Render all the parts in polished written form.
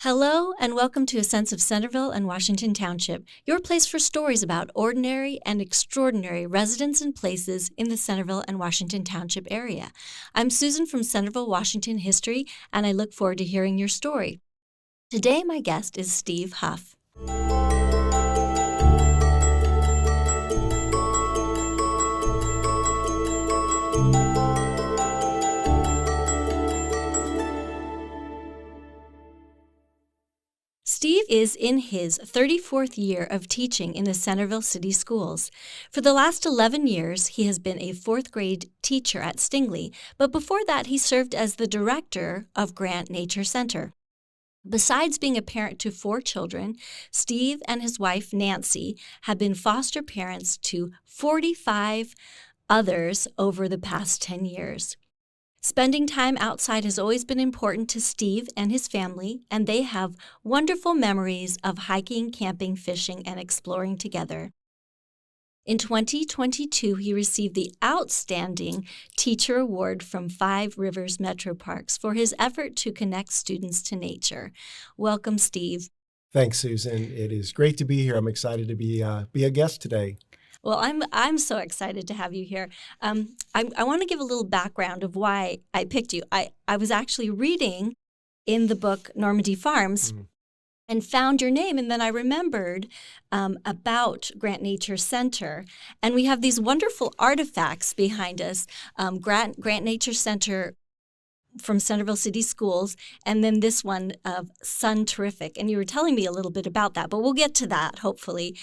Hello, and welcome to A Sense of Centerville and Washington Township, your place for stories about ordinary and extraordinary residents and places in the Centerville and Washington Township area. I'm Susan from Centerville-Washington History, and I look forward to hearing your story. Today, my guest is Steve Huff. Steve is in his 34th year of teaching in the Centerville City Schools. For the last 11 years, he has been a fourth grade teacher at Stingley, but before that, he served as the director of Grant Nature Center. Besides being a parent to 4 children, Steve and his wife, Nancy, have been foster parents to 45 others over the past 10 years. Spending time outside has always been important to Steve and his family, and they have wonderful memories of hiking, camping, fishing, and exploring together. In 2022, he received the Outstanding Teacher Award from Five Rivers MetroParks for his effort to connect students to nature. Welcome, Steve. Thanks, Susan. It is great to be here. I'm excited to be a guest today. Well, I'm so excited to have you here. I want to give a little background of why I picked you. I was actually reading in the book Normandy Farms and found your name, and then I remembered about Grant Nature Center, and we have these wonderful artifacts behind us. Grant Nature Center from Centerville City Schools, and then this one of Sun Terrific. And you were telling me a little bit about that, but we'll get to that, hopefully.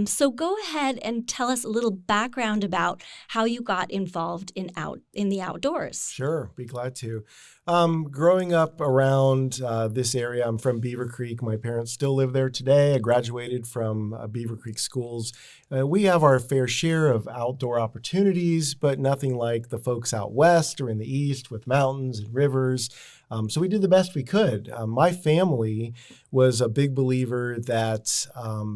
So go ahead and tell us a little background about how you got involved in the outdoors. Sure, be glad to. Growing up around this area, I'm from Beaver Creek. My parents still live there today. I graduated from Beaver Creek Schools. We have our fair share of outdoor opportunities, but nothing like the folks out west or in the east with mountains and rivers. So we did the best we could. My family was a big believer that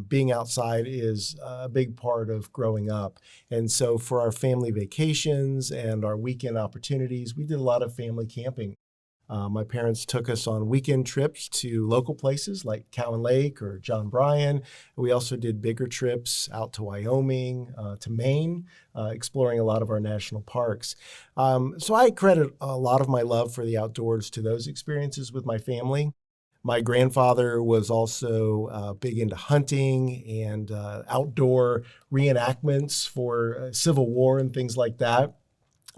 being outside is a big part of growing up. And so for our family vacations and our weekend opportunities, we did a lot of family camping. My parents took us on weekend trips to local places like Cowan Lake or John Bryan. We also did bigger trips out to Wyoming, to Maine, exploring a lot of our national parks. So I credit a lot of my love for the outdoors to those experiences with my family. My grandfather was also big into hunting and outdoor reenactments for Civil War and things like that.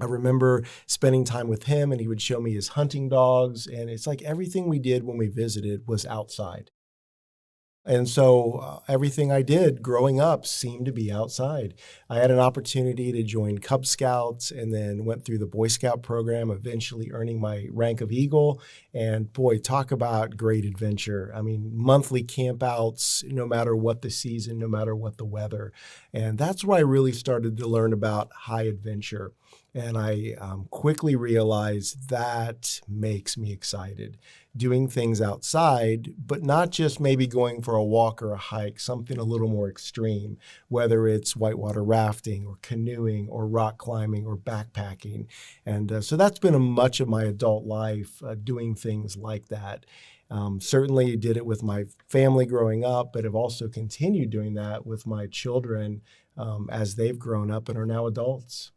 I remember spending time with him, and he would show me his hunting dogs, and it's like everything we did when we visited was outside. And so everything I did growing up seemed to be outside. I had an opportunity to join Cub Scouts and then went through the Boy Scout program, eventually earning my rank of Eagle. And boy, talk about great adventure. I mean, monthly campouts, no matter what the season, no matter what the weather. And that's where I really started to learn about high adventure. And I quickly realized that makes me excited. Doing things outside, but not just maybe going for a walk or a hike, something a little more extreme, whether it's whitewater rafting or canoeing or rock climbing or backpacking. And so that's been much of my adult life, doing things like that. Certainly did it with my family growing up, but have also continued doing that with my children as they've grown up and are now adults.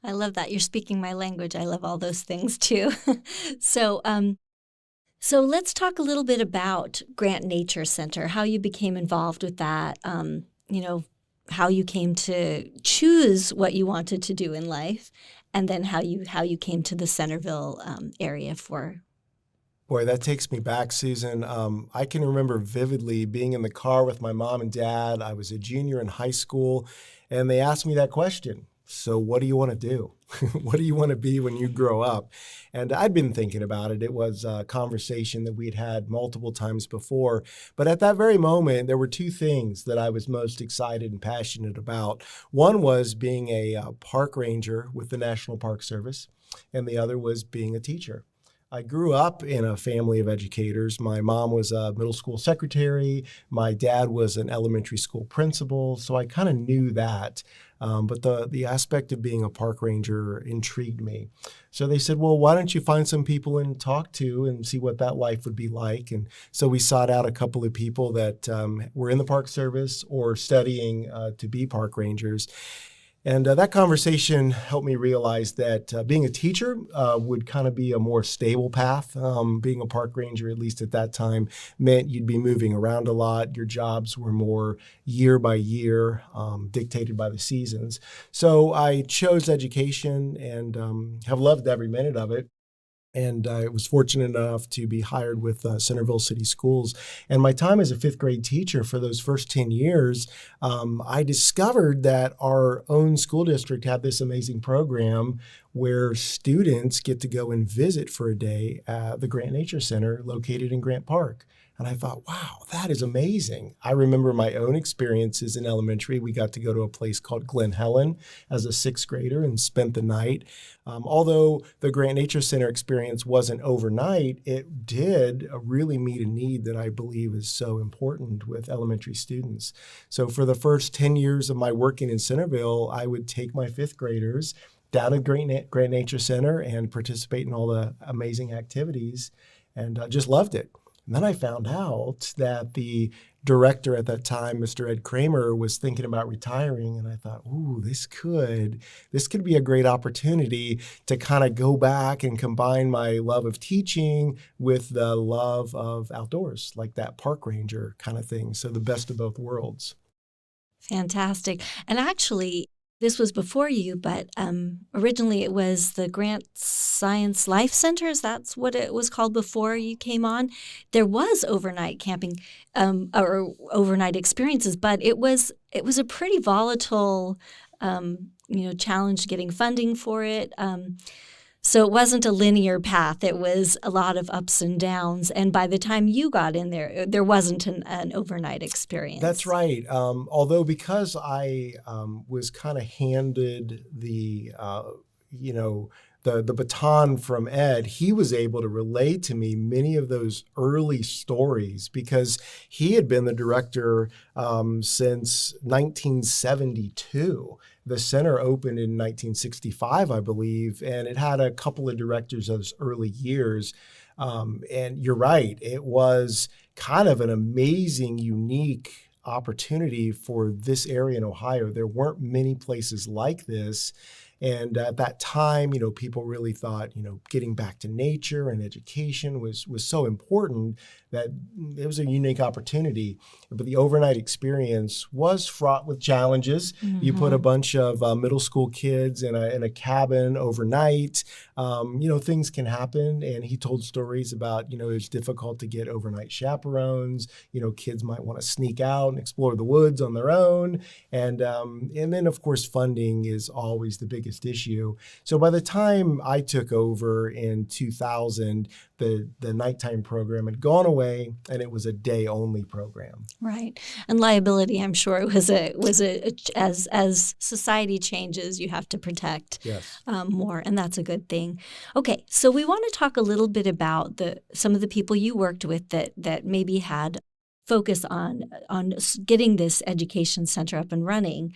I love that. You're speaking my language. I love all those things too. So let's talk a little bit about Grant Nature Center, how you became involved with that, how you came to choose what you wanted to do in life, and then how you came to the Centerville area for. Boy, that takes me back, Susan. I can remember vividly being in the car with my mom and dad. I was a junior in high school, and they asked me that question. So what do you want to do? What do you want to be when you grow up? And I'd been thinking about it. It was a conversation that we'd had multiple times before. But at that very moment, there were 2 things that I was most excited and passionate about. One was being a park ranger with the National Park Service, and the other was being a teacher. I grew up in a family of educators. My mom was a middle school secretary. My dad was an elementary school principal. So I kind of knew that. But the aspect of being a park ranger intrigued me. So they said, well, why don't you find some people and talk to and see what that life would be like? And so we sought out a couple of people that were in the Park Service or studying to be park rangers. And that conversation helped me realize that being a teacher would kind of be a more stable path. Being a park ranger, at least at that time, meant you'd be moving around a lot. Your jobs were more year by year, dictated by the seasons. So I chose education and have loved every minute of it. And I was fortunate enough to be hired with Centerville City Schools. And my time as a fifth grade teacher for those first 10 years, I discovered that our own school district had this amazing program where students get to go and visit for a day at the Grant Nature Center located in Grant Park. And I thought, wow, that is amazing. I remember my own experiences in elementary. We got to go to a place called Glen Helen as a sixth grader and spent the night. Although the Grant Nature Center experience wasn't overnight, it did really meet a need that I believe is so important with elementary students. So for the first 10 years of my working in Centerville, I would take my fifth graders down at Grant Nature Center and participate in all the amazing activities, and just loved it. And then I found out that the director at that time, Mr. Ed Kramer, was thinking about retiring. And I thought, ooh, this could be a great opportunity to kind of go back and combine my love of teaching with the love of outdoors, like that park ranger kind of thing. So the best of both worlds. Fantastic. And actually, this was before you, but originally it was the Grant Science Life Centers. That's what it was called before you came on. There was overnight camping or overnight experiences, but it was a pretty volatile, challenge getting funding for it. So it wasn't a linear path. It was a lot of ups and downs. And by the time you got in there, there wasn't an overnight experience. That's right. Although because I was kind of handed the baton from Ed, he was able to relay to me many of those early stories because he had been the director since 1972. The center opened in 1965, I believe, and it had a couple of directors those early years. And you're right, it was kind of an amazing, unique opportunity for this area in Ohio. There weren't many places like this. And at that time, people really thought, getting back to nature and education was so important that it was a unique opportunity. But the overnight experience was fraught with challenges. Mm-hmm. You put a bunch of middle school kids in a cabin overnight. Things can happen. And he told stories about, it's difficult to get overnight chaperones. Kids might want to sneak out and explore the woods on their own. And then, of course, funding is always the biggest issue. So by the time I took over in 2000, the nighttime program had gone away, and it was a day-only program. Right, and liability. I'm sure it was as society changes, you have to protect more, and that's a good thing. Okay, so we want to talk a little bit about some of the people you worked with that maybe had focus on getting this education center up and running.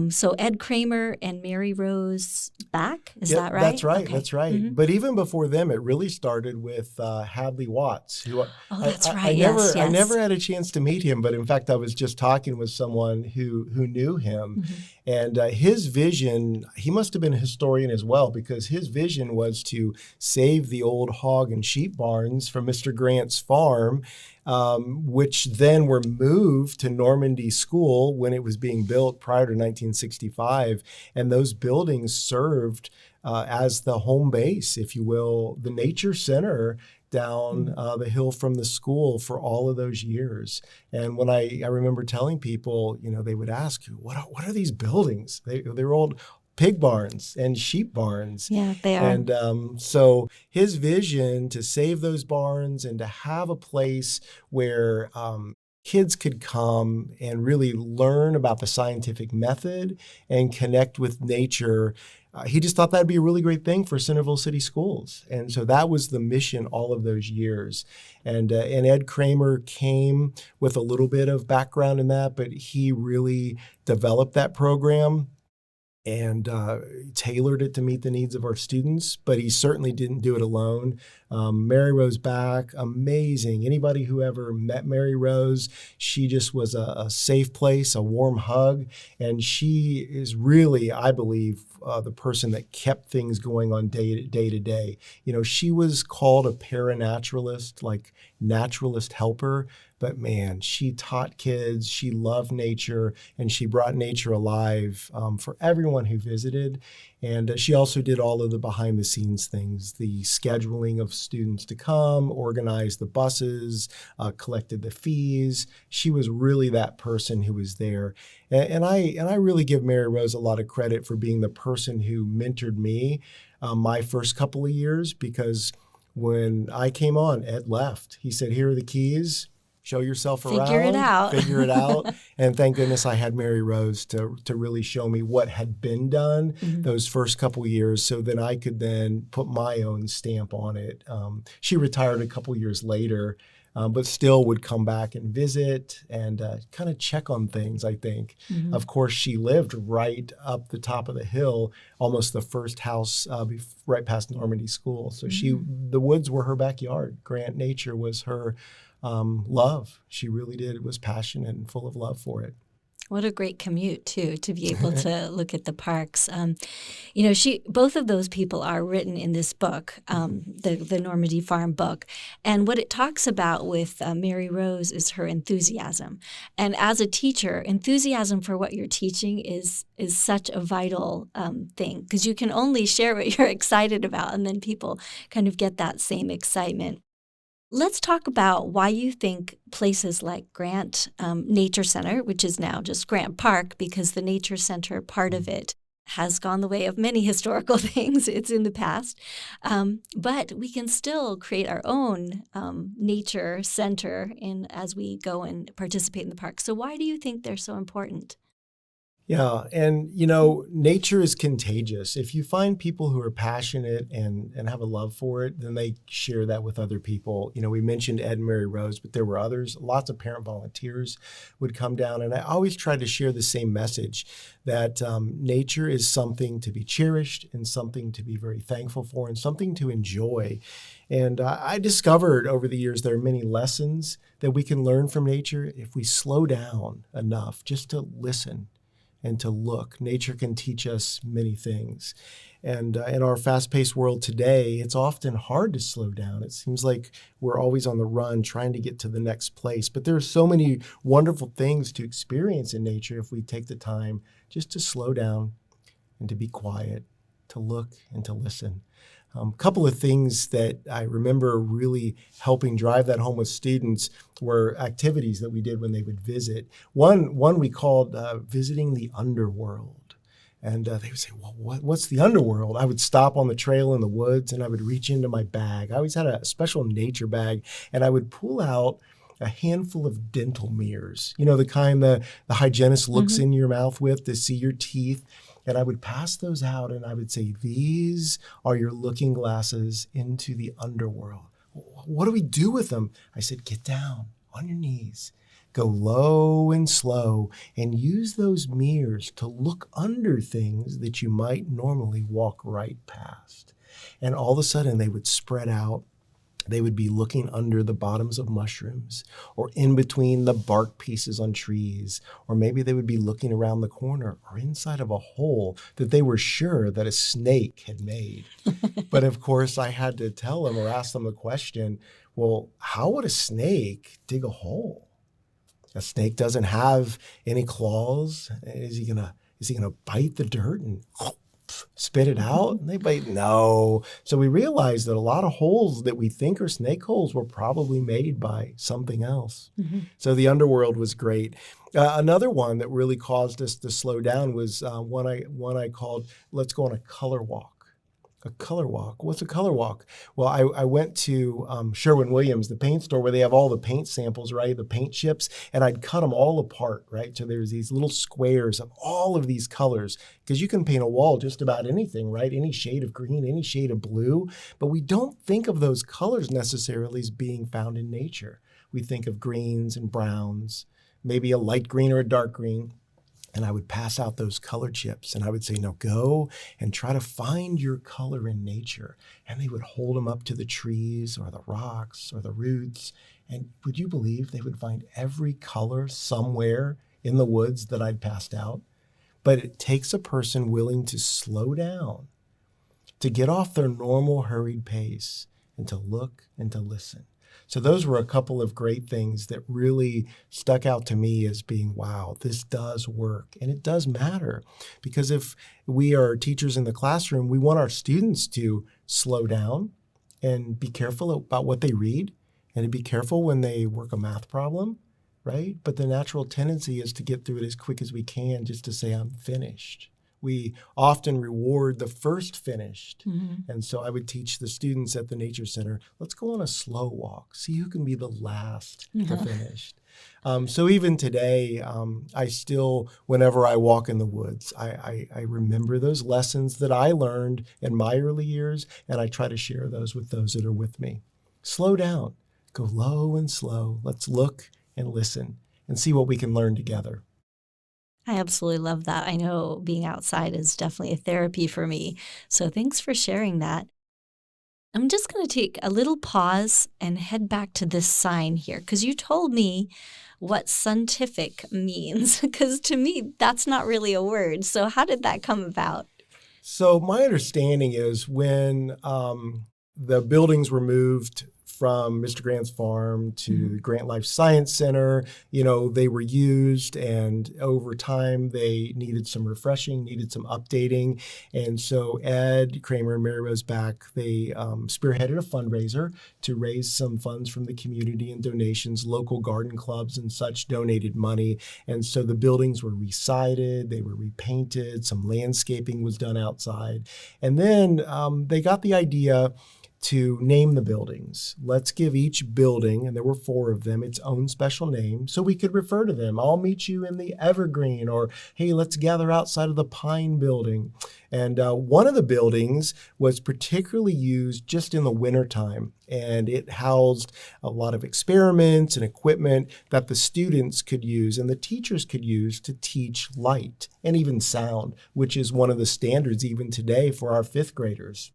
So Ed Kramer and Mary Rose Back, is that right? That's right. Okay. That's right. Mm-hmm. But even before them, it really started with Hadley Watts. Who that's right. I never had a chance to meet him, but in fact, I was just talking with someone who knew him. Mm-hmm. And his vision, he must have been a historian as well, because his vision was to save the old hog and sheep barns from Mr. Grant's farm, which then were moved to Normandy School when it was being built prior to 1965. And those buildings served as the home base, if you will, the nature center down the hill from the school for all of those years. And when I remember telling people, they would ask, what are these buildings? They're old pig barns and sheep barns. Yeah, they are. And so his vision to save those barns and to have a place where kids could come and really learn about the scientific method and connect with nature. He just thought that'd be a really great thing for Centerville City Schools. And so that was the mission all of those years. And Ed Kramer came with a little bit of background in that, but he really developed that program and tailored it to meet the needs of our students, but he certainly didn't do it alone. Mary Rose Back, amazing. Anybody who ever met Mary Rose, she just was a safe place, a warm hug, and she is really, I believe, the person that kept things going on day to day. She was called a paranaturalist, like naturalist helper, but man, she taught kids, she loved nature, and she brought nature alive for everyone who visited. And she also did all of the behind the scenes things, the scheduling of students to come, organized the buses, collected the fees. She was really that person who was there. And I really give Mary Rose a lot of credit for being the person who mentored me my first couple of years, because when I came on, Ed left. He said, "Here are the keys. Show yourself around. Figure it out." Figure it out. And thank goodness I had Mary Rose to really show me what had been done those first couple years, so that I could then put my own stamp on it. She retired a couple years later, but still would come back and visit and kind of check on things, I think. Of course, she lived right up the top of the hill, almost the first house right past Normandy School. So the woods were her backyard. Grant Nature was her love. She really did. It was passionate and full of love for it. What a great commute, too, to be able to look at the parks. Both of those people are written in this book, the Normandy Farm book. And what it talks about with Mary Rose is her enthusiasm. And as a teacher, enthusiasm for what you're teaching is such a vital thing, because you can only share what you're excited about, and then people kind of get that same excitement. Let's talk about why you think places like Grant Nature Center, which is now just Grant Park, because the Nature Center part of it has gone the way of many historical things. It's in the past. But we can still create our own nature center as we go and participate in the park. So why do you think they're so important? Yeah. And, nature is contagious. If you find people who are passionate and have a love for it, then they share that with other people. We mentioned Ed and Mary Rose, but there were others. Lots of parent volunteers would come down. And I always try to share the same message, that nature is something to be cherished and something to be very thankful for and something to enjoy. And I discovered over the years there are many lessons that we can learn from nature if we slow down enough just to listen and to look. Nature can teach us many things. And in our fast-paced world today, it's often hard to slow down. It seems like we're always on the run trying to get to the next place. But there are so many wonderful things to experience in nature if we take the time just to slow down and to be quiet, to look and to listen. A couple of things that I remember really helping drive that home with students were activities that we did when they would visit. One we called visiting the underworld. And they would say, "Well, what's the underworld?" I would stop on the trail in the woods and I would reach into my bag. I always had a special nature bag, and I would pull out a handful of dental mirrors, the kind the hygienist looks in your mouth with to see your teeth. And I would pass those out and I would say, "These are your looking glasses into the underworld." "What do we do with them?" I said, "Get down on your knees, go low and slow, and use those mirrors to look under things that you might normally walk right past." And all of a sudden they would spread out. They would be looking under the bottoms of mushrooms, or in between the bark pieces on trees, or maybe they would be looking around the corner or inside of a hole that they were sure that a snake had made. But of course, I had to tell them or ask them the question, well, how would a snake dig a hole? A snake doesn't have any claws. Is he gonna bite the dirt and spit it out? And they bite, no. So we realized that a lot of holes that we think are snake holes were probably made by something else. So the underworld was great. Another one that really caused us to slow down was one I called, "Let's go on a color walk." A color walk. What's a color walk? Well, I went to Sherwin-Williams, the paint store, where they have all the paint samples, right? The paint chips, and I'd cut them all apart, right? So there's these little squares of all of these colors, because you can paint a wall just about anything, right? Any shade of green, any shade of blue, but we don't think of those colors necessarily as being found in nature. We think of greens and browns, maybe a light green or a dark green. And I would pass out those color chips and I would say, now go and try to find your color in nature. And they would hold them up to the trees or the rocks or the roots. And would you believe they would find every color somewhere in the woods that I'd passed out? But it takes a person willing to slow down, to get off their normal hurried pace, and to look and to listen. So those were a couple of great things that really stuck out to me as being, wow, this does work. And it does matter, because if we are teachers in the classroom, we want our students to slow down and be careful about what they read and to be careful when they work a math problem, right? But the natural tendency is to get through it as quick as we can, just to say, I'm finished. We often reward the first finished. Mm-hmm. And so I would teach the students at the Nature Center, let's go on a slow walk, see who can be the last to finish. So even today, I still, whenever I walk in the woods, I remember those lessons that I learned in my early years, and I try to share those with those that are with me. Slow down, go low and slow. Let's look and listen and see what we can learn together. I absolutely love that. I know being outside is definitely a therapy for me. So thanks for sharing that. I'm just going to take a little pause and head back to this sign here, because you told me what scientific means, because to me, that's not really a word. So how did that come about? So my understanding is when the buildings were moved from Mr. Grant's farm to the Grant Life Science Center, they were used, and over time they needed some refreshing, needed some updating. And so Ed Kramer and Mary Rose Back, they spearheaded a fundraiser to raise some funds from the community and donations. Local garden clubs and such donated money. And so the buildings were resided, they were repainted, some landscaping was done outside. And then they got the idea to name the buildings. Let's give each building, and there were 4 of them, its own special name, so we could refer to them. I'll meet you in the Evergreen, or hey, let's gather outside of the Pine building. And one of the buildings was particularly used just in the wintertime, and it housed a lot of experiments and equipment that the students could use and the teachers could use to teach light and even sound, which is one of the standards even today for our 5th graders.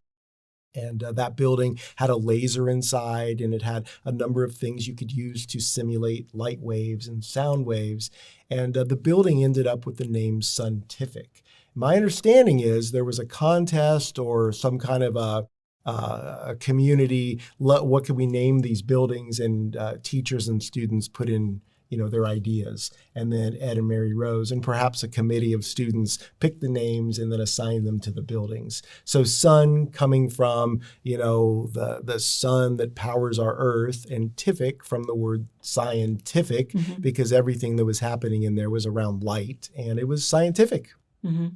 And that building had a laser inside, and it had a number of things you could use to simulate light waves and sound waves. And the building ended up with the name Scientific. My understanding is there was a contest or some kind of a community, what could we name these buildings? And teachers and students put in their ideas. And then Ed and Mary Rose and perhaps a committee of students picked the names and then assigned them to the buildings. So sun coming from, the sun that powers our earth, and tific from the word scientific, because everything that was happening in there was around light, and it was scientific. Mm-hmm.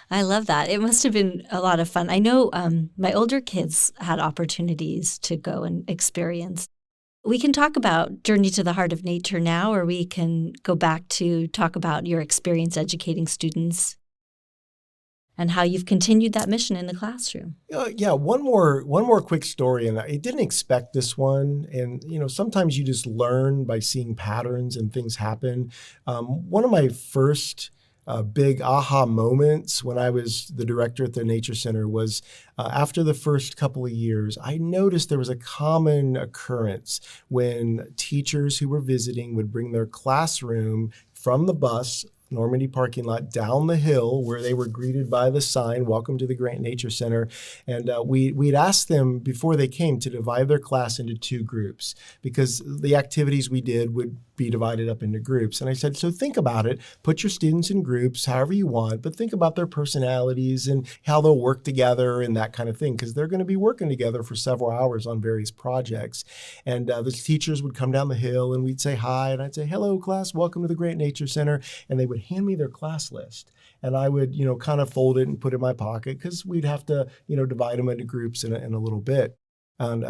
I love that. It must have been a lot of fun. I know my older kids had opportunities to go and experience. We can talk about Journey to the Heart of Nature now, or we can go back to talk about your experience educating students and how you've continued that mission in the classroom. Yeah, one more quick story, and I didn't expect this one. And sometimes you just learn by seeing patterns and things happen. One of my first big aha moments when I was the director at the Nature Center was after the first couple of years, I noticed there was a common occurrence when teachers who were visiting would bring their classroom from the bus, Normandy parking lot, down the hill where they were greeted by the sign, "Welcome to the Grant Nature Center." And we'd ask them before they came to divide their class into 2 groups, because the activities we did would be divided up into groups. And I said, so think about it. Put your students in groups, however you want, but think about their personalities and how they'll work together and that kind of thing, because they're going to be working together for several hours on various projects. And the teachers would come down the hill and we'd say hi, and I'd say, hello, class, welcome to the Great Nature Center. And they would hand me their class list. And I would, kind of fold it and put it in my pocket because we'd have to, divide them into groups in a little bit. And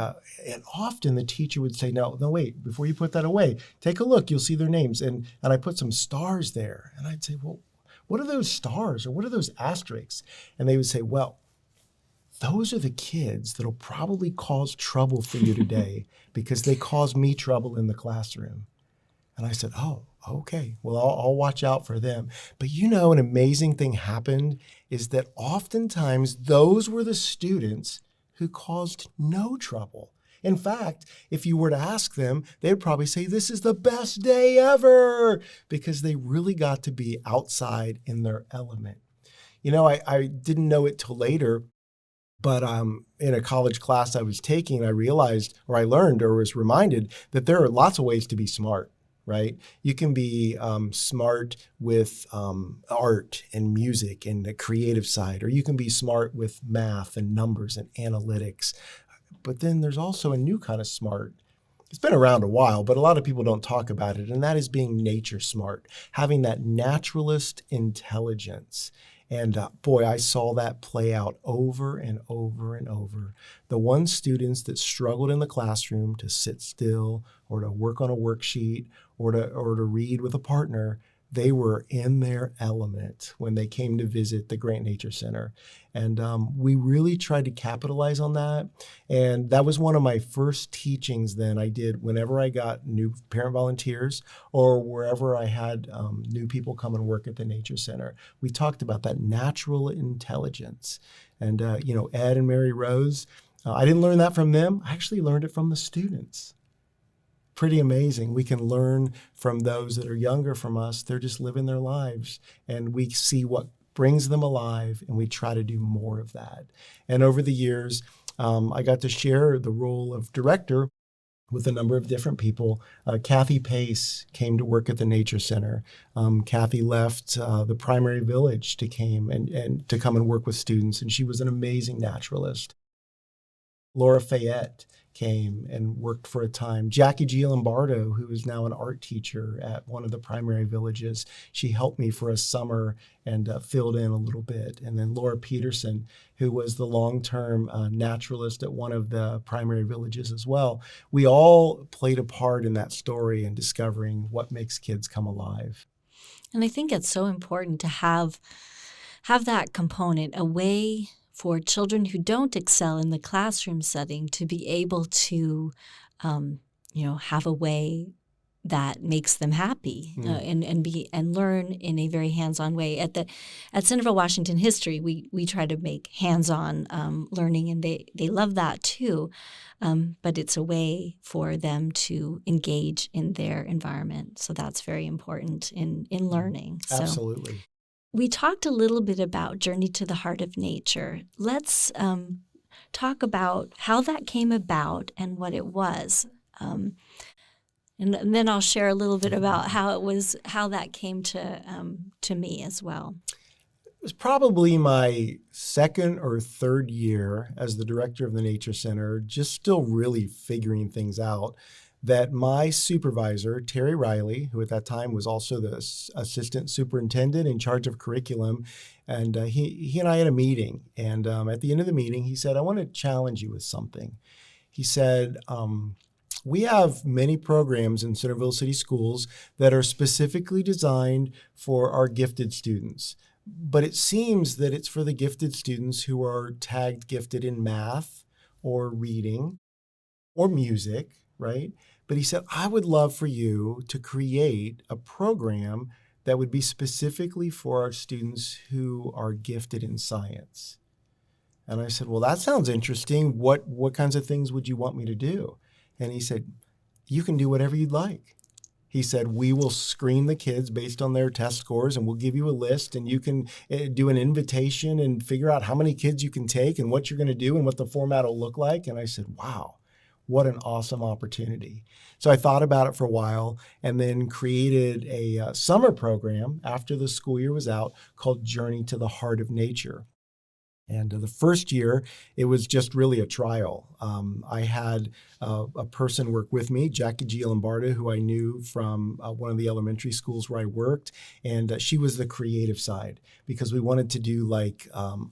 often the teacher would say, no, wait, before you put that away, take a look, you'll see their names. And I put some stars there. And I'd say, well, what are those stars or what are those asterisks? And they would say, well, those are the kids that'll probably cause trouble for you today because they caused me trouble in the classroom. And I said, oh, okay, well, I'll watch out for them. But an amazing thing happened is that oftentimes those were the students who caused no trouble. In fact, if you were to ask them, they'd probably say, this is the best day ever, because they really got to be outside in their element. I didn't know it till later, but in a college class I was taking, I realized, or I learned, or was reminded that there are lots of ways to be smart. Right? You can be smart with art and music and the creative side, or you can be smart with math and numbers and analytics. But then there's also a new kind of smart. It's been around a while, but a lot of people don't talk about it, and that is being nature smart, having that naturalist intelligence. And boy, I saw that play out over and over and over. The one students that struggled in the classroom to sit still or to work on a worksheet or to read with a partner, they were in their element when they came to visit the Great Nature Center. And we really tried to capitalize on that. And that was one of my first teachings then I did whenever I got new parent volunteers or wherever I had new people come and work at the Nature Center. We talked about that natural intelligence. And, Ed and Mary Rose, I didn't learn that from them. I actually learned it from the students. Pretty amazing. We can learn from those that are younger from us. They're just living their lives, and we see what brings them alive, and we try to do more of that. And over the years, I got to share the role of director with a number of different people. Kathy Pace came to work at the Nature Center. Kathy left the primary village to come and work with students, and she was an amazing naturalist. Laura Fayette came and worked for a time. Jackie G. Lombardo, who is now an art teacher at one of the primary villages, she helped me for a summer and filled in a little bit. And then Laura Peterson, who was the long-term naturalist at one of the primary villages as well. We all played a part in that story and discovering what makes kids come alive. And I think it's so important to have that component, a way for children who don't excel in the classroom setting to be able to, have a way that makes them happy and learn in a very hands-on way. At Centerville-Washington History, we try to make hands-on learning, and they love that too. But it's a way for them to engage in their environment. So that's very important in learning. Absolutely. So, we talked a little bit about Journey to the Heart of Nature. Let's talk about how that came about and what it was. And then I'll share a little bit about how that came to me as well. It was probably my second or third year as the director of the Nature Center, just still really figuring things out, that my supervisor, Terry Riley, who at that time was also the assistant superintendent in charge of curriculum, and he and I had a meeting. And at the end of the meeting, he said, I want to challenge you with something. He said, we have many programs in Centerville City Schools that are specifically designed for our gifted students. But it seems that it's for the gifted students who are tagged gifted in math or reading or music, right? But he said, I would love for you to create a program that would be specifically for our students who are gifted in science. And I said, well, that sounds interesting. What kinds of things would you want me to do? And he said, you can do whatever you'd like. He said, we will screen the kids based on their test scores, and we'll give you a list, and you can do an invitation and figure out how many kids you can take and what you're going to do and what the format will look like. And I said, wow, What an awesome opportunity. So I thought about it for a while and then created a summer program after the school year was out called Journey to the Heart of Nature. And the first year, it was just really a trial. I had a person work with me, Jackie G. Lombardo, who I knew from one of the elementary schools where I worked. And she was the creative side because we wanted to do like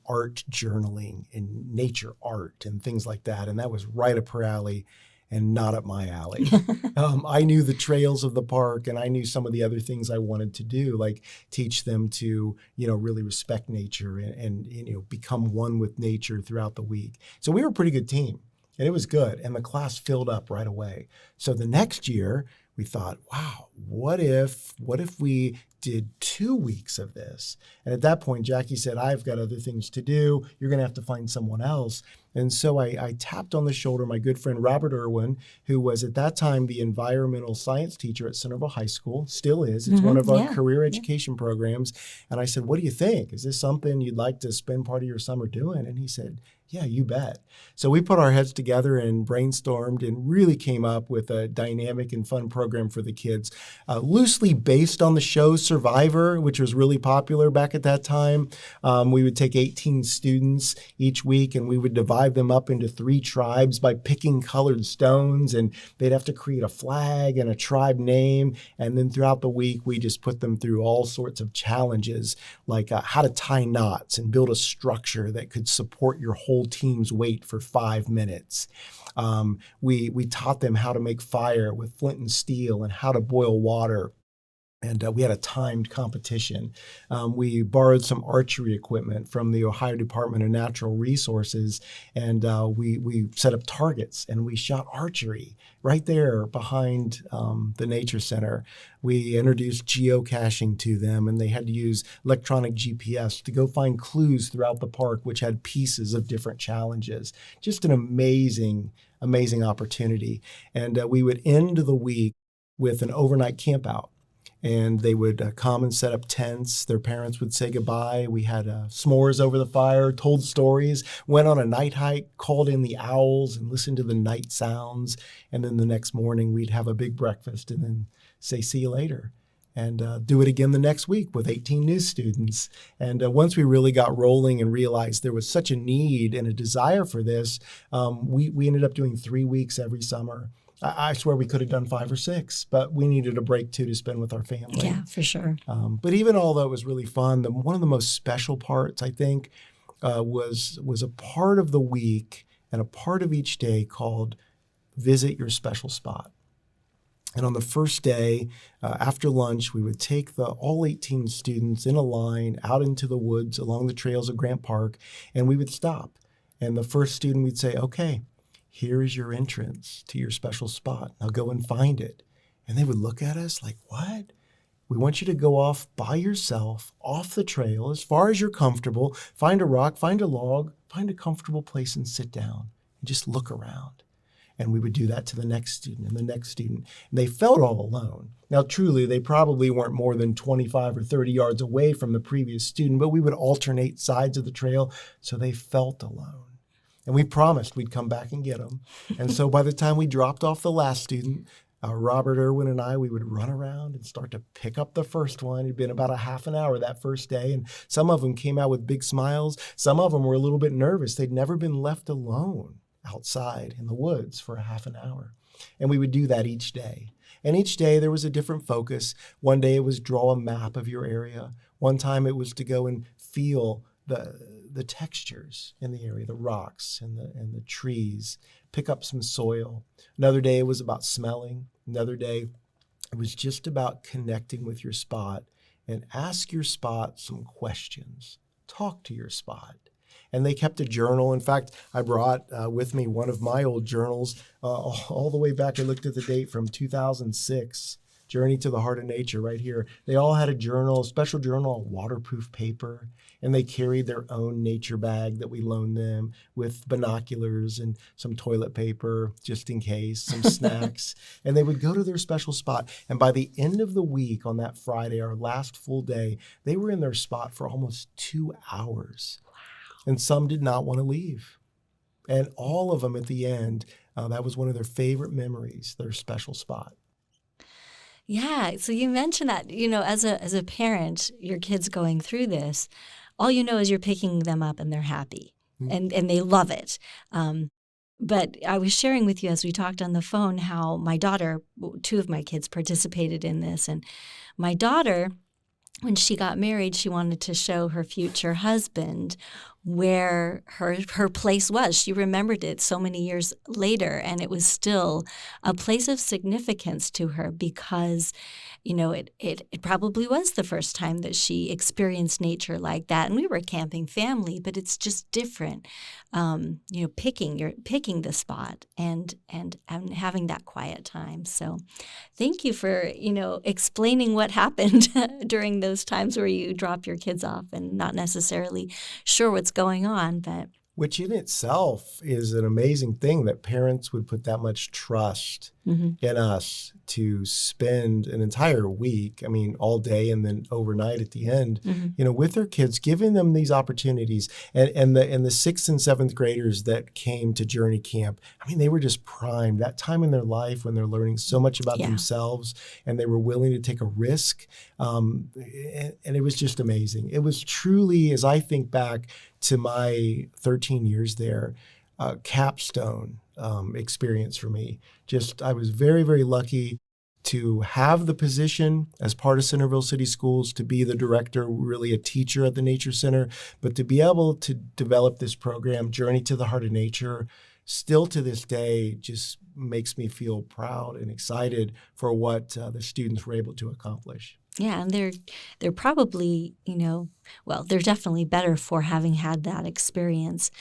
art journaling and nature art and things like that. And that was right up her alley and not up my alley. I knew the trails of the park and I knew some of the other things I wanted to do, like teach them to, really respect nature and become one with nature throughout the week. So we were a pretty good team and it was good. And the class filled up right away. So the next year we thought, wow, what if we did 2 weeks of this? And at that point, Jackie said, I've got other things to do. You're going to have to find someone else. And so I tapped on the shoulder my good friend Robert Irwin, who was at that time the environmental science teacher at Centerville High School, still is. It's one of our career education programs. And I said, what do you think? Is this something you'd like to spend part of your summer doing? And he said, yeah, you bet. So we put our heads together and brainstormed and really came up with a dynamic and fun program for the kids, loosely based on the show Survivor, which was really popular back at that time. We would take 18 students each week and we would divide them up into 3 tribes by picking colored stones, and they'd have to create a flag and a tribe name. And then throughout the week, we just put them through all sorts of challenges, like how to tie knots and build a structure that could support your whole team's weight for 5 minutes. We taught them how to make fire with flint and steel and how to boil water. And we had a timed competition. We borrowed some archery equipment from the Ohio Department of Natural Resources, and we set up targets, and we shot archery right there behind the Nature Center. We introduced geocaching to them, and they had to use electronic GPS to go find clues throughout the park, which had pieces of different challenges. Just an amazing, amazing opportunity. And we would end the week with an overnight campout. And they would come and set up tents. Their parents would say goodbye. We had s'mores over the fire, told stories, went on a night hike, called in the owls and listened to the night sounds. And then the next morning, we'd have a big breakfast and then say, see you later. And do it again the next week with 18 new students. And once we really got rolling and realized there was such a need and a desire for this, we ended up doing 3 weeks every summer. I swear we could have done 5 or 6, but we needed a break too to spend with our family. Yeah, for sure. But even although it was really fun, one of the most special parts, I think, was a part of the week and a part of each day called Visit Your Special Spot. And on the first day, after lunch, we would take all 18 students in a line out into the woods along the trails of Grant Park, and we would stop. And the first student, we'd say, okay, here is your entrance to your special spot. Now go and find it. And they would look at us like, what? We want you to go off by yourself, off the trail, as far as you're comfortable. Find a rock, find a log, find a comfortable place and sit down and just look around. And we would do that to the next student and the next student. And they felt all alone. Now, truly, they probably weren't more than 25 or 30 yards away from the previous student, but we would alternate sides of the trail so they felt alone. And we promised we'd come back and get them. And so by the time we dropped off the last student, Robert Irwin and I, we would run around and start to pick up the first one. It'd been about a half an hour that first day. And some of them came out with big smiles. Some of them were a little bit nervous. They'd never been left alone outside in the woods for a half an hour. And we would do that each day. And each day there was a different focus. One day it was draw a map of your area. One time it was to go and feel the textures in the area, the rocks and the trees, pick up some soil. Another day it was about smelling. Another day it was just about connecting with your spot and ask your spot some questions. Talk to your spot. And they kept a journal. In fact, I brought with me one of my old journals all the way back. I looked at the date from 2006. Journey to the Heart of Nature right here. They all had a journal, a special journal on waterproof paper, and they carried their own nature bag that we loaned them with binoculars and some toilet paper just in case, some snacks. And they would go to their special spot. And by the end of the week on that Friday, our last full day, they were in their spot for almost 2 hours. Wow. And some did not want to leave. And all of them at the end, that was one of their favorite memories, their special spot. Yeah. So you mentioned that, as a parent, your kid's going through this, all you know is you're picking them up and they're happy and they love it. But I was sharing with you as we talked on the phone how my daughter, two of my kids participated in this. And my daughter, when she got married, she wanted to show her future husband where her place was. She remembered it so many years later, and it was still a place of significance to her because, it probably was the first time that she experienced nature like that. And we were a camping family, but it's just different, picking the spot and having that quiet time. So thank you for, explaining what happened during those times where you drop your kids off and not necessarily sure what's going on, but Which in itself is an amazing thing that parents would put that much trust in us to spend an entire week, all day and then overnight at the end, with their kids, giving them these opportunities. And the sixth and seventh graders that came to Journey Camp, they were just primed. That time in their life when they're learning so much about themselves and they were willing to take a risk. And it was just amazing. It was truly, as I think back to my 13 years there, capstone experience for me. I was very, very lucky to have the position as part of Centerville City Schools, to be the director, really a teacher at the Nature Center, but to be able to develop this program, Journey to the Heart of Nature, still to this day just makes me feel proud and excited for what the students were able to accomplish. Yeah, and they're probably, they're definitely better for having had that experience.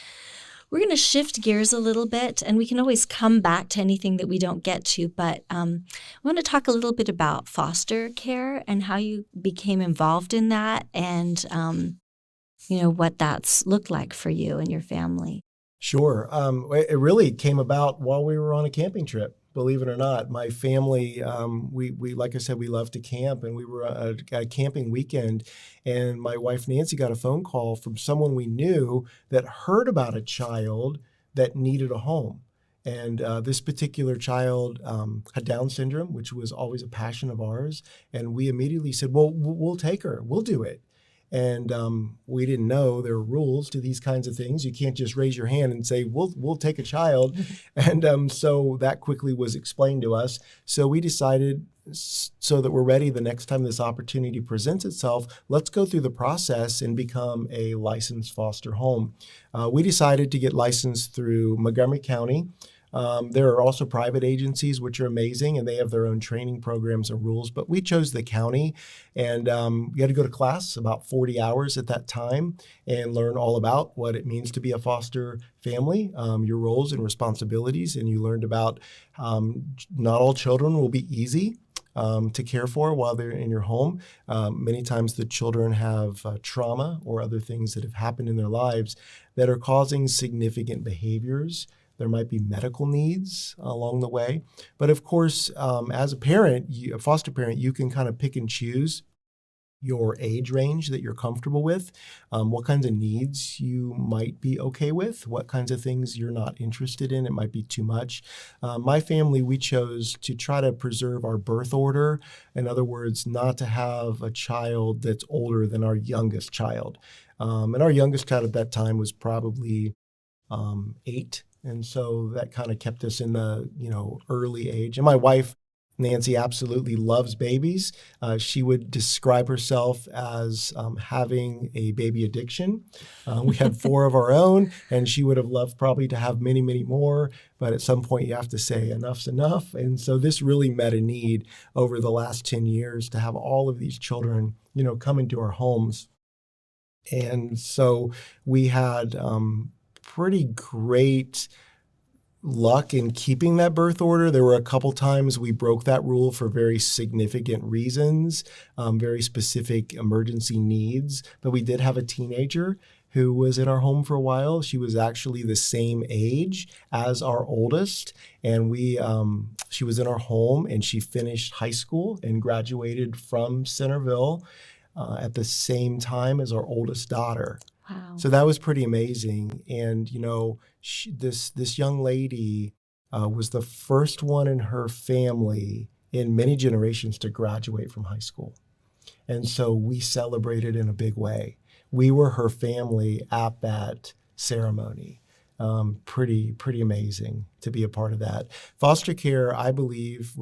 We're going to shift gears a little bit, and we can always come back to anything that we don't get to, but I want to talk a little bit about foster care and how you became involved in that and, what that's looked like for you and your family. Sure. It really came about while we were on a camping trip. Believe it or not, my family, we like I said, we love to camp, and we were at a camping weekend, and my wife Nancy got a phone call from someone we knew that heard about a child that needed a home. And this particular child had Down syndrome, which was always a passion of ours. And we immediately said, well, we'll take her. We'll do it. And we didn't know there were rules to these kinds of things. You can't just raise your hand and say, we'll take a child. And so that quickly was explained to us. So we decided, so that we're ready the next time this opportunity presents itself, let's go through the process and become a licensed foster home. We decided to get licensed through Montgomery County. There are also private agencies, which are amazing, and they have their own training programs and rules. But we chose the county, and you had to go to class about 40 hours at that time and learn all about what it means to be a foster family, your roles and responsibilities. And you learned about not all children will be easy to care for while they're in your home. Many times the children have trauma or other things that have happened in their lives that are causing significant behaviors. There might be medical needs along the way. But of course, as a parent, a foster parent, you can kind of pick and choose your age range that you're comfortable with, what kinds of needs you might be okay with, what kinds of things you're not interested in. It might be too much. My family, we chose to try to preserve our birth order. In other words, not to have a child that's older than our youngest child. And our youngest child at that time was probably 8. And so that kind of kept us in the, early age. And my wife, Nancy, absolutely loves babies. She would describe herself as having a baby addiction. We had 4 of our own, and she would have loved probably to have many, many more. But at some point, you have to say enough's enough. And so this really met a need over the last 10 years to have all of these children, come into our homes. And so we had pretty great luck in keeping that birth order. There were a couple times we broke that rule for very significant reasons, very specific emergency needs. But we did have a teenager who was in our home for a while. She was actually the same age as our oldest. And she was in our home, and she finished high school and graduated from Centerville at the same time as our oldest daughter. Wow. So that was pretty amazing. And, this young lady was the first one in her family in many generations to graduate from high school. And so we celebrated in a big way. We were her family at that ceremony. Pretty amazing to be a part of that. Foster care, I believe,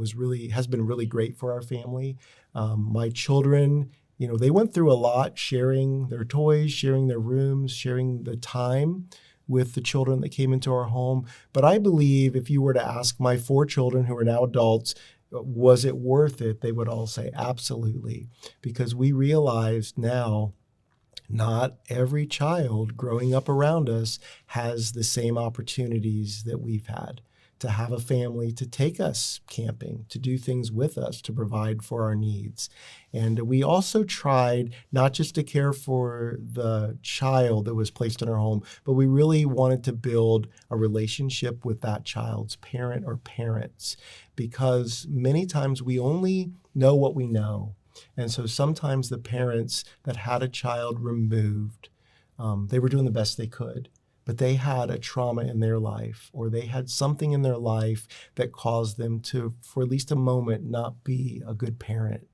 has been really great for our family. My children, they went through a lot, sharing their toys, sharing their rooms, sharing the time with the children that came into our home. But I believe if you were to ask my 4 children who are now adults, was it worth it? They would all say absolutely, because we realized now not every child growing up around us has the same opportunities that we've had to have a family to take us camping, to do things with us, to provide for our needs. And we also tried not just to care for the child that was placed in our home, but we really wanted to build a relationship with that child's parent or parents, because many times we only know what we know. And so sometimes the parents that had a child removed, they were doing the best they could, but they had a trauma in their life, or they had something in their life that caused them to, for at least a moment, not be a good parent.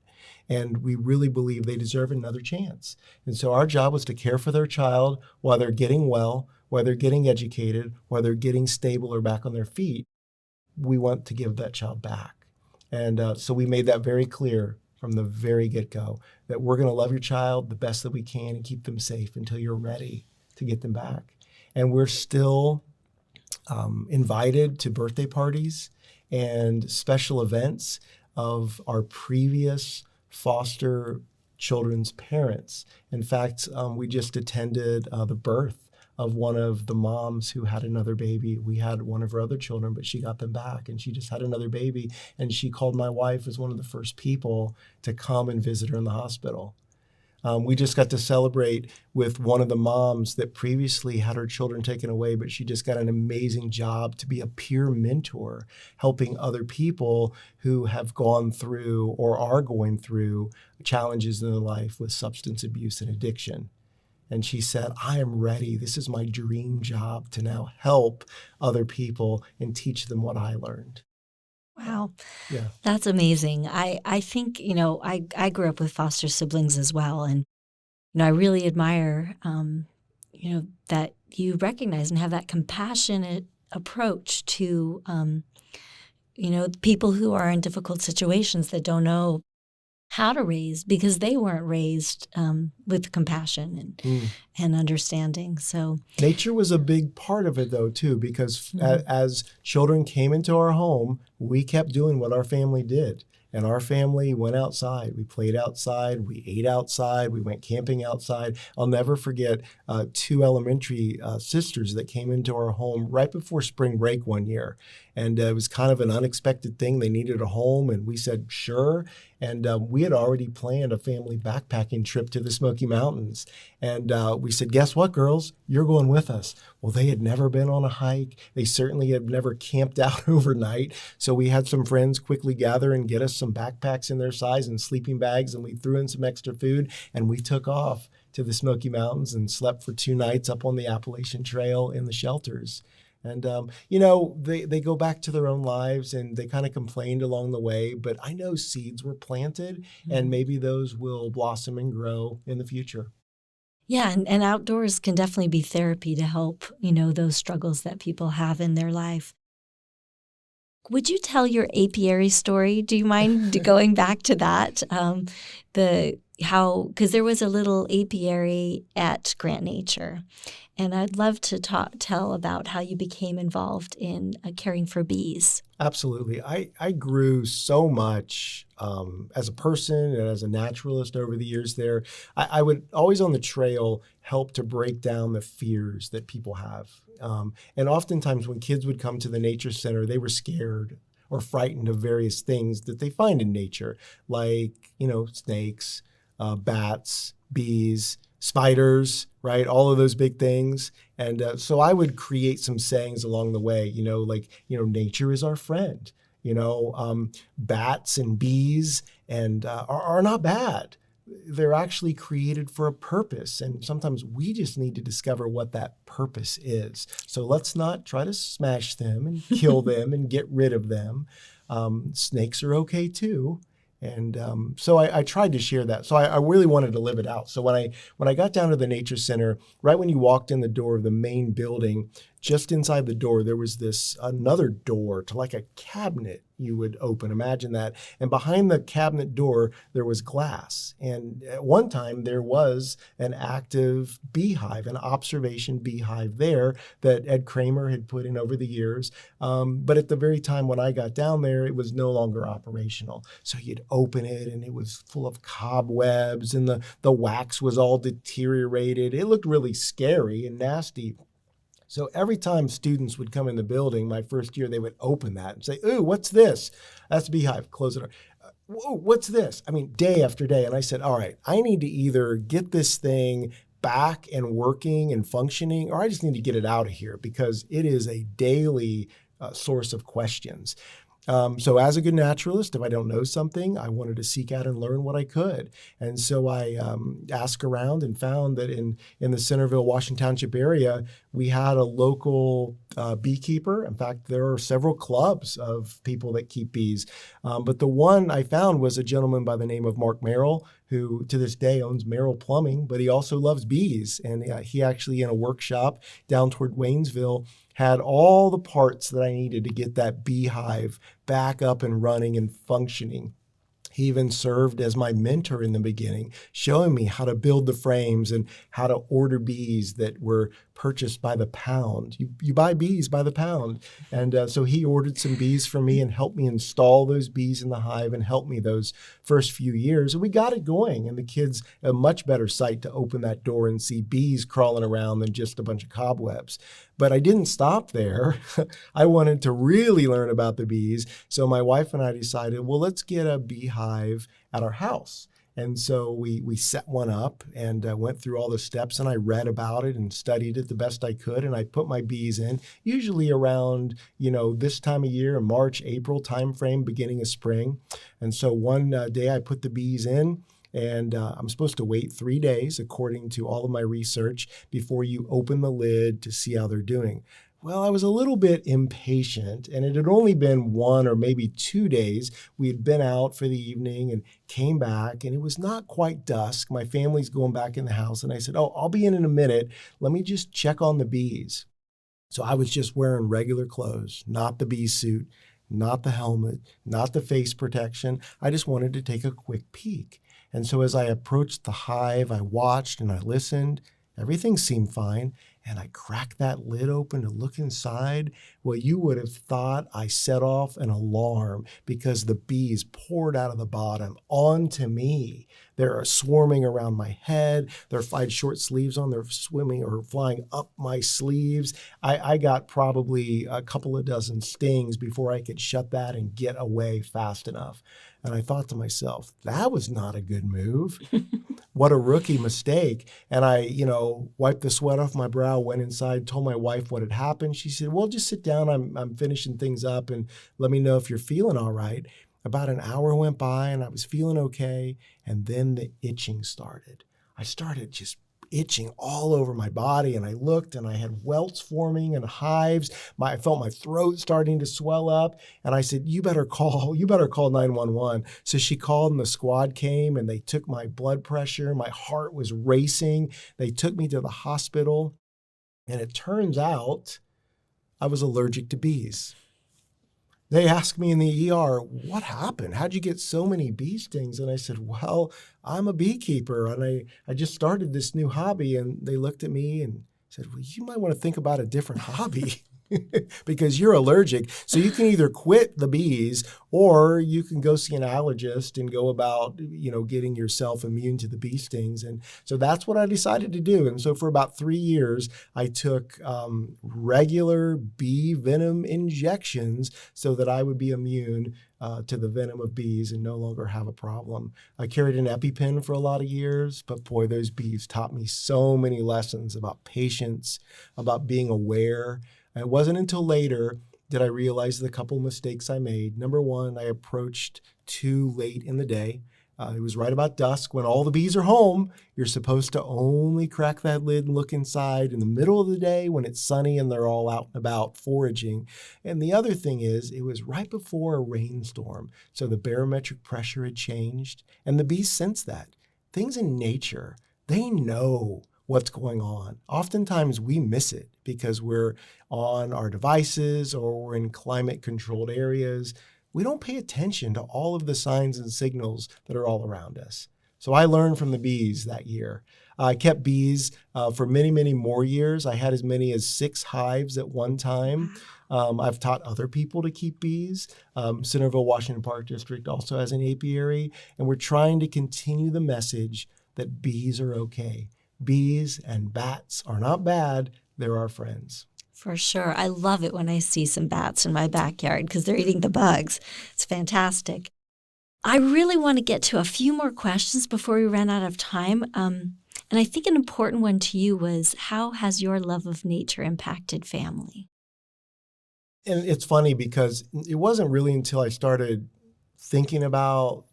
And we really believe they deserve another chance. And so our job was to care for their child while they're getting well, while they're getting educated, while they're getting stable or back on their feet. We want to give that child back. And so we made that very clear from the very get-go, that we're going to love your child the best that we can and keep them safe until you're ready to get them back. And we're still invited to birthday parties and special events of our previous foster children's parents. In fact, we just attended the birth of one of the moms who had another baby. We had one of her other children, but she got them back, and she just had another baby. And she called my wife as one of the first people to come and visit her in the hospital. We just got to celebrate with one of the moms that previously had her children taken away, but she just got an amazing job to be a peer mentor, helping other people who have gone through or are going through challenges in their life with substance abuse and addiction. And she said, I am ready. This is my dream job, to now help other people and teach them what I learned. Wow. Yeah. That's amazing. I think, I grew up with foster siblings as well. And, I really admire, that you recognize and have that compassionate approach to, people who are in difficult situations that don't know how to raise, because they weren't raised with compassion and understanding. So nature was a big part of it, though, too, because as children came into our home, we kept doing what our family did. And our family went outside. We played outside. We ate outside. We went camping outside. I'll never forget 2 elementary sisters that came into our home right before spring break one year. And it was kind of an unexpected thing. They needed a home, and we said, sure. And we had already planned a family backpacking trip to the Smoky Mountains. And we said, guess what, girls? You're going with us. Well, they had never been on a hike. They certainly had never camped out overnight. So we had some friends quickly gather and get us some backpacks in their size and sleeping bags, and we threw in some extra food, and we took off to the Smoky Mountains and slept for 2 nights up on the Appalachian Trail in the shelters. And, they go back to their own lives, and they kind of complained along the way, but I know seeds were planted, and maybe those will blossom and grow in the future. yeah, and outdoors can definitely be therapy to help, those struggles that people have in their life. Would you tell your apiary story? Do you mind going back to that? Because there was a little apiary at Grant Nature, and I'd love to tell about how you became involved in caring for bees. Absolutely. I grew so much as a person and as a naturalist over the years there. I would always on the trail help to break down the fears that people have. And oftentimes when kids would come to the nature center, they were scared or frightened of various things that they find in nature, like, snakes, bats, bees, spiders, right? All of those big things. And so I would create some sayings along the way, nature is our friend. Bats and bees and are not bad. they're actually created for a purpose. And sometimes we just need to discover what that purpose is. So let's not try to smash them and kill them and get rid of them. Snakes are okay too. And so I tried to share that. So I really wanted to live it out. So when I got down to the Nature Center, right when you walked in the door of the main building, just inside the door, there was another door to like a cabinet you would open. Imagine that. And behind the cabinet door, there was glass. And at one time, there was an active beehive, an observation beehive there that Ed Kramer had put in over the years. But at the very time when I got down there, it was no longer operational. So you'd open it and it was full of cobwebs and the wax was all deteriorated. It looked really scary and nasty. So every time students would come in the building, my first year, they would open that and say, "Ooh, what's this?" That's beehive. Close it. Whoa, what's this? I mean, day after day. And I said, all right, I need to either get this thing back and working and functioning, or I just need to get it out of here because it is a daily source of questions. So as a good naturalist, if I don't know something, I wanted to seek out and learn what I could. And so I asked around and found that in the Centerville-Washington Township area, we had a local beekeeper. In fact, there are several clubs of people that keep bees. But the one I found was a gentleman by the name of Mark Merrill, who to this day owns Merrill Plumbing, but he also loves bees. And he actually, in a workshop down toward Waynesville, had all the parts that I needed to get that beehive back up and running and functioning. He even served as my mentor in the beginning, showing me how to build the frames and how to order bees that were purchased by the pound. You buy bees by the pound. And so he ordered some bees for me and helped me install those bees in the hive and helped me those first few years. And we got it going. And the kids, a much better sight to open that door and see bees crawling around than just a bunch of cobwebs. But I didn't stop there. I wanted to really learn about the bees. So my wife and I decided, well, let's get a beehive at our house. And so we set one up and went through all the steps, and I read about it and studied it the best I could. And I put my bees in, usually around, this time of year, March, April timeframe, beginning of spring. And so one day I put the bees in. And I'm supposed to wait 3 days, according to all of my research, before you open the lid to see how they're doing. Well, I was a little bit impatient, and it had only been 1 or maybe 2 days. We had been out for the evening and came back, and it was not quite dusk. My family's going back in the house, and I said, "Oh, I'll be in a minute. Let me just check on the bees." So I was just wearing regular clothes, not the bee suit, not the helmet, not the face protection. I just wanted to take a quick peek. And so as I approached the hive, I watched and I listened. Everything seemed fine. And I cracked that lid open to look inside. Well, you would have thought I set off an alarm because the bees poured out of the bottom onto me. They're swarming around my head. I had short sleeves on. They're swimming or flying up my sleeves. I got probably a couple of dozen stings before I could shut that and get away fast enough. And I thought to myself, that was not a good move. What a rookie mistake. And I, wiped the sweat off my brow, went inside, told my wife what had happened. She said, "Well, just sit down. I'm finishing things up and let me know if you're feeling all right." About an hour went by and I was feeling okay. And then the itching started. I started just itching all over my body, and I looked and I had welts forming and hives. I felt my throat starting to swell up, and I said, you better call 911. So she called and the squad came and they took my blood pressure. My heart was racing. They took me to the hospital, and it turns out I was allergic to bees. They asked me in the ER, "What happened? How'd you get so many bee stings?" And I said, "Well, I'm a beekeeper, and I just started this new hobby." And they looked at me and said, "Well, you might want to think about a different hobby because you're allergic. So you can either quit the bees or you can go see an allergist and go about, getting yourself immune to the bee stings." And so that's what I decided to do. And so for about 3 years, I took regular bee venom injections so that I would be immune to the venom of bees and no longer have a problem. I carried an EpiPen for a lot of years, but boy, those bees taught me so many lessons about patience, about being aware. And it wasn't until later did I realize the couple mistakes I made. Number one, I approached too late in the day. It was right about dusk when all the bees are home. You're supposed to only crack that lid and look inside in the middle of the day when it's sunny and they're all out and about foraging. And the other thing is, it was right before a rainstorm. So the barometric pressure had changed, and the bees sense that. Things in nature, they know what's going on. Oftentimes we miss it because we're on our devices or we're in climate-controlled areas. We don't pay attention to all of the signs and signals that are all around us. So I learned from the bees that year. I kept bees for many, many more years. I had as many as 6 hives at one time. I've taught other people to keep bees. Centerville-Washington Park District also has an apiary, and we're trying to continue the message that bees are okay. Bees and bats are not bad. They're our friends. For sure. I love it when I see some bats in my backyard because they're eating the bugs. It's fantastic. I really want to get to a few more questions before we run out of time. And I think an important one to you was, how has your love of nature impacted family? And it's funny because it wasn't really until I started thinking about,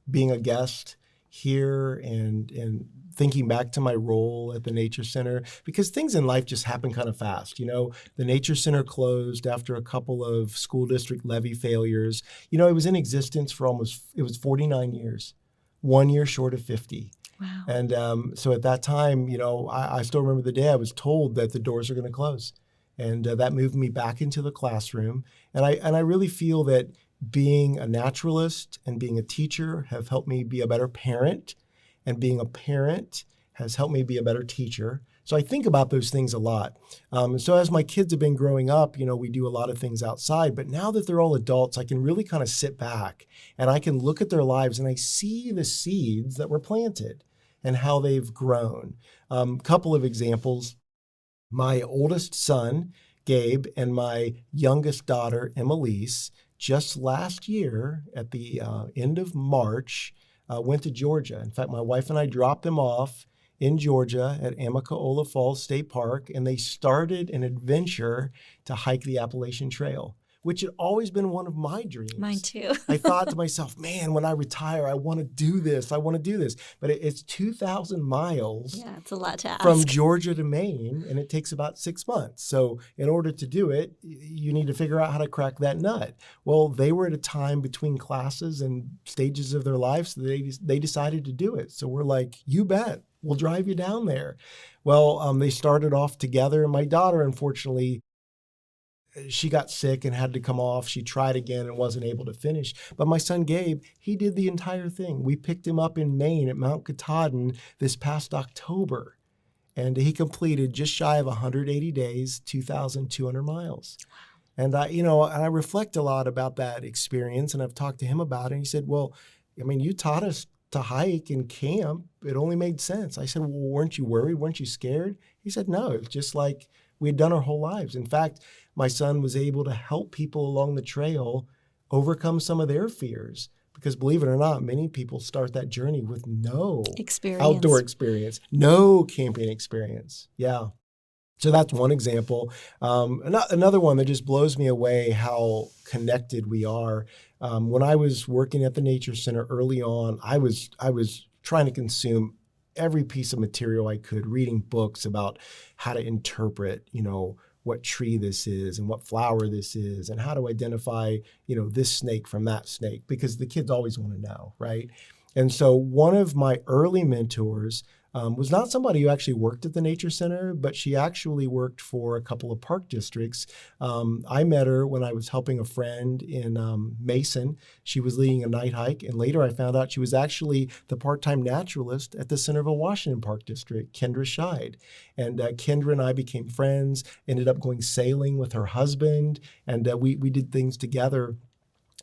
being a guest here and thinking back to my role at the Nature Center, because things in life just happen kind of fast. The Nature Center closed after a couple of school district levy failures. It was in existence for it was 49 years, 1 year short of 50. Wow. And so at that time, I still remember the day I was told that the doors are going to close. And that moved me back into the classroom. And I really feel that being a naturalist and being a teacher have helped me be a better parent, and being a parent has helped me be a better teacher. So I think about those things a lot. So as my kids have been growing up, we do a lot of things outside, but now that they're all adults, I can really kind of sit back and I can look at their lives and I see the seeds that were planted and how they've grown. Couple of examples. My oldest son, Gabe, and my youngest daughter, Emelise, just last year at the end of March, went to Georgia. In fact, my wife and I dropped them off in Georgia at Amicalola Falls State Park, and they started an adventure to hike the Appalachian Trail, which had always been one of my dreams. Mine too. I thought to myself, man, when I retire, I want to do this. But it's 2,000 miles. Yeah, it's a lot to ask. From Georgia to Maine, and it takes about 6 months. So in order to do it, you need to figure out how to crack that nut. Well, they were at a time between classes and stages of their lives, so they decided to do it. So we're like, you bet, we'll drive you down there. Well, they started off together. My daughter, unfortunately, she got sick and had to come off. She tried again and wasn't able to finish. But my son Gabe, he did the entire thing. We picked him up in Maine at Mount Katahdin this past October. And he completed just shy of 180 days, 2,200 miles. And I reflect a lot about that experience, and I've talked to him about it. And he said, well, you taught us to hike and camp. It only made sense. I said, well, weren't you worried? Weren't you scared? He said, no, it's just like we had done our whole lives. In fact, my son was able to help people along the trail overcome some of their fears, because believe it or not, many people start that journey with no outdoor experience, no camping experience. Yeah. So that's one example. Another one that just blows me away how connected we are. When I was working at the Nature Center early on, I was trying to consume every piece of material I could, reading books about how to interpret, what tree this is and what flower this is and how to identify, this snake from that snake, because the kids always want to know, right? And so one of my early mentors was not somebody who actually worked at the Nature Center, but she actually worked for a couple of park districts. I met her when I was helping a friend in Mason. She was leading a night hike, and later I found out she was actually the part-time naturalist at the Centerville-Washington Park District, Kendra Scheid. And Kendra and I became friends, ended up going sailing with her husband, and we did things together.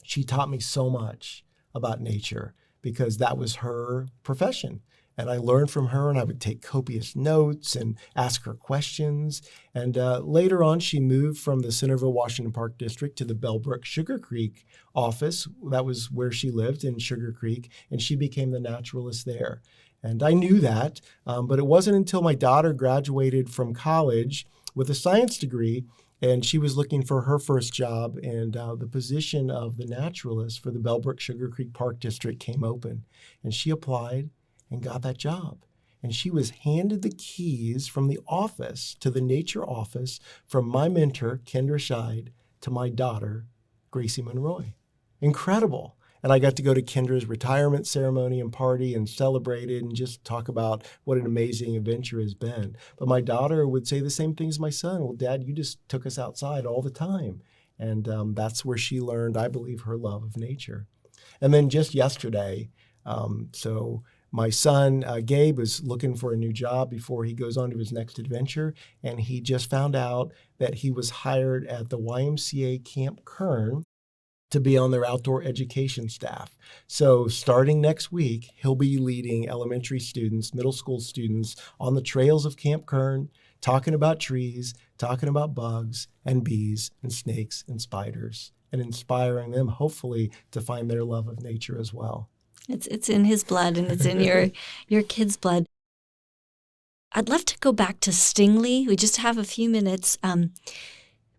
She taught me so much about nature because that was her profession. And I learned from her, and I would take copious notes and ask her questions. And later on, she moved from the Centerville-Washington Park District to the Bellbrook Sugar Creek office. That was where she lived, in Sugar Creek, and she became the naturalist there. And I knew that, but it wasn't until my daughter graduated from college with a science degree And she was looking for her first job, and the position of the naturalist for the Bellbrook Sugar Creek Park District came open. And she applied and got that job. And she was handed the keys from the office to the nature office from my mentor, Kendra Scheid, to my daughter, Gracie Monroy. Incredible. And I got to go to Kendra's retirement ceremony and party and celebrate it and just talk about what an amazing adventure has been. But my daughter would say the same thing as my son. Well, Dad, you just took us outside all the time. And that's where she learned, I believe, her love of nature. And then just yesterday, my son, Gabe, is looking for a new job before he goes on to his next adventure. And he just found out that he was hired at the YMCA Camp Kern to be on their outdoor education staff. So starting next week, he'll be leading elementary students, middle school students on the trails of Camp Kern, talking about trees, talking about bugs and bees and snakes and spiders, and inspiring them, hopefully, to find their love of nature as well. It's in his blood, and it's in your kid's blood. I'd love to go back to Stingley. We just have a few minutes,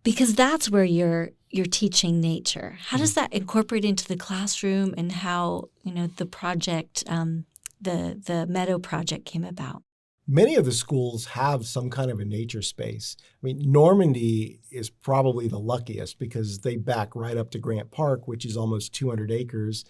because that's where you're teaching nature. How does that incorporate into the classroom, and how the project, the Meadow Project, came about? Many of the schools have some kind of a nature space. I mean, Normandy is probably the luckiest because they back right up to Grant Park, which is almost 200 acres.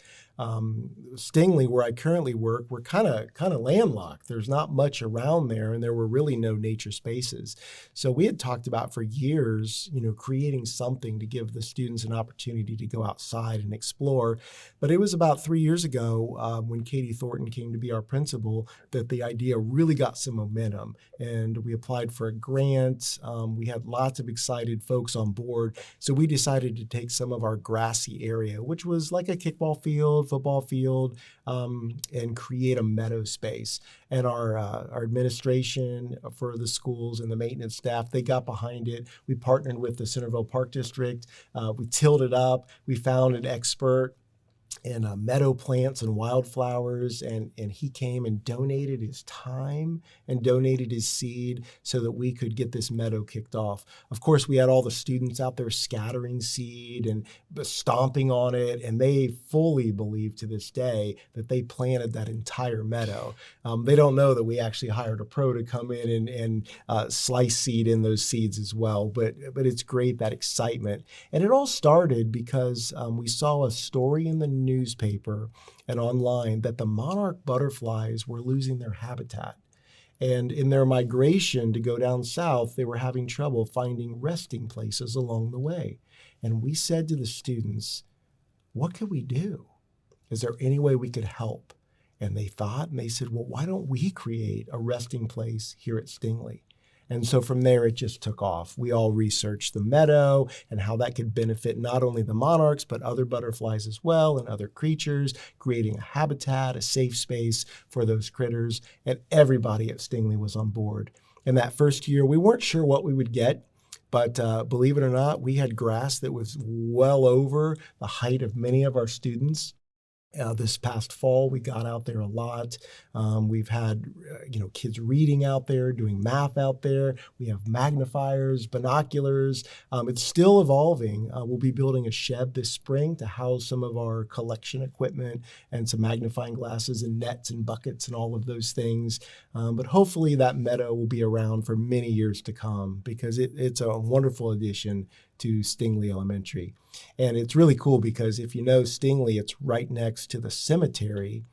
Stingley, where I currently work, we're kind of landlocked. There's not much around there, and there were really no nature spaces. So we had talked about for years, creating something to give the students an opportunity to go outside and explore. But it was about 3 years ago when Katie Thornton came to be our principal that the idea really got some momentum, and we applied for a grant. We had lots of excited folks on board. So we decided to take some of our grassy area, which was like a kickball field, football field, and create a meadow space. And our administration for the schools and the maintenance staff, they got behind it. We partnered with the Centerville Park District. We tilled it up. We found an expert in meadow plants and wildflowers, and he came and donated his time and donated his seed so that we could get this meadow kicked off. Of course, we had all the students out there scattering seed and stomping on it, and they fully believe to this day that they planted that entire meadow. They don't know that we actually hired a pro to come in and slice seed in those seeds as well, but it's great, that excitement. And it all started because we saw a story in the newspaper and online that the monarch butterflies were losing their habitat. And in their migration to go down south, they were having trouble finding resting places along the way. And we said to the students, what could we do? Is there any way we could help? And they thought, and they said, well, why don't we create a resting place here at Stingley? And so from there, it just took off. We all researched the meadow and how that could benefit not only the monarchs, but other butterflies as well and other creatures, creating a habitat, a safe space for those critters. And everybody at Stingley was on board. And that first year, we weren't sure what we would get. But believe it or not, we had grass that was well over the height of many of our students. This past fall, we got out there a lot. We've had, kids reading out there, doing math out there. We have magnifiers, binoculars. It's still evolving. We'll be building a shed this spring to house some of our collection equipment and some magnifying glasses and nets and buckets and all of those things. But hopefully that meadow will be around for many years to come because it's a wonderful addition to Stingley Elementary. And it's really cool because if you know Stingley, it's right next to the cemetery.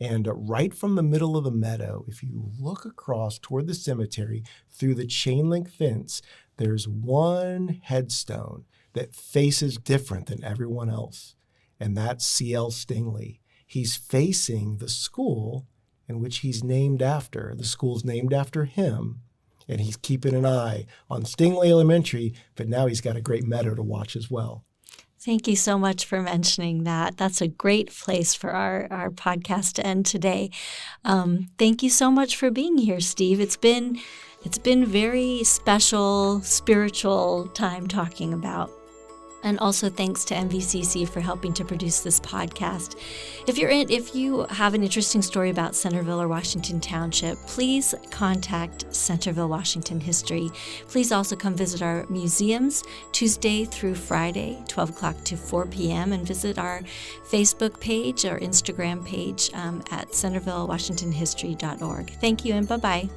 And right from the middle of the meadow, if you look across toward the cemetery through the chain link fence, there's one headstone that faces different than everyone else. And that's C.L. Stingley. He's facing the school in which he's named after. The school's named after him. And he's keeping an eye on Stingley Elementary, but now he's got a great meadow to watch as well. Thank you so much for mentioning that. That's a great place for our podcast to end today. Thank you so much for being here, Steve. It's been very special, spiritual time talking about And also thanks to MVCC for helping to produce this podcast. If you have an interesting story about Centerville or Washington Township, please contact Centerville-Washington History. Please also come visit our museums Tuesday through Friday, 12 o'clock to 4 p.m., and visit our Facebook page or Instagram page at CentervilleWashingtonHistory.org. Thank you and bye-bye.